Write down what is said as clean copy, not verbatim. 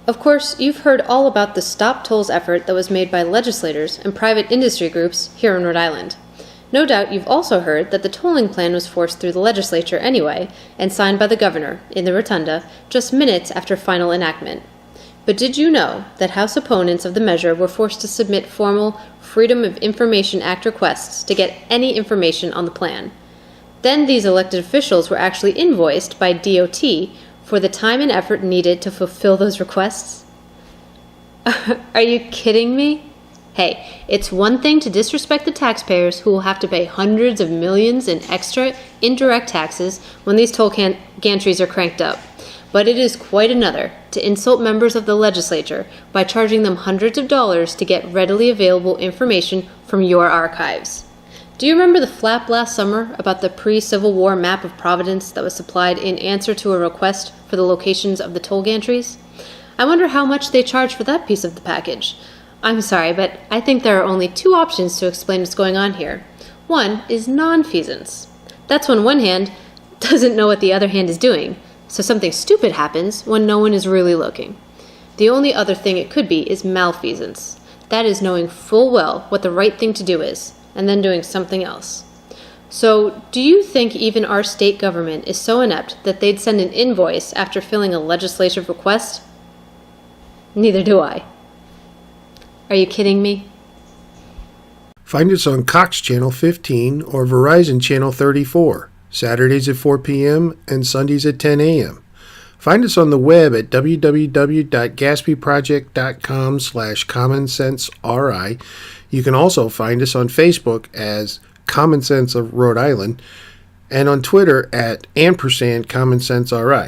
Of course, you've heard all about the Stop Tolls effort that was made by legislators and private industry groups here in Rhode Island. No doubt you've also heard that the tolling plan was forced through the legislature anyway and signed by the governor in the rotunda just minutes after final enactment. But did you know that House opponents of the measure were forced to submit formal Freedom of Information Act requests to get any information on the plan? Then these elected officials were actually invoiced by DOT for the time and effort needed to fulfill those requests? Are you kidding me? Hey, it's one thing to disrespect the taxpayers who will have to pay hundreds of millions in extra indirect taxes when these toll gantries are cranked up. But it is quite another to insult members of the legislature by charging them hundreds of dollars to get readily available information from your archives. Do you remember the flap last summer about the pre-Civil War map of Providence that was supplied in answer to a request for the locations of the toll gantries? I wonder how much they charge for that piece of the package. I'm sorry, but I think there are only two options to explain what's going on here. One is nonfeasance. That's when one hand doesn't know what the other hand is doing, so something stupid happens when no one is really looking. The only other thing it could be is malfeasance. That is knowing full well what the right thing to do is, and then doing something else. So, do you think even our state government is so inept that they'd send an invoice after filling a legislative request? Neither do I. Are you kidding me? Find us on Cox Channel 15 or Verizon Channel 34, Saturdays at 4 p.m. and Sundays at 10 a.m. Find us on the web at www.gaspyproject.com/commonsenseri. You can also find us on Facebook as Common Sense of Rhode Island and on Twitter at &CommonSenseRI.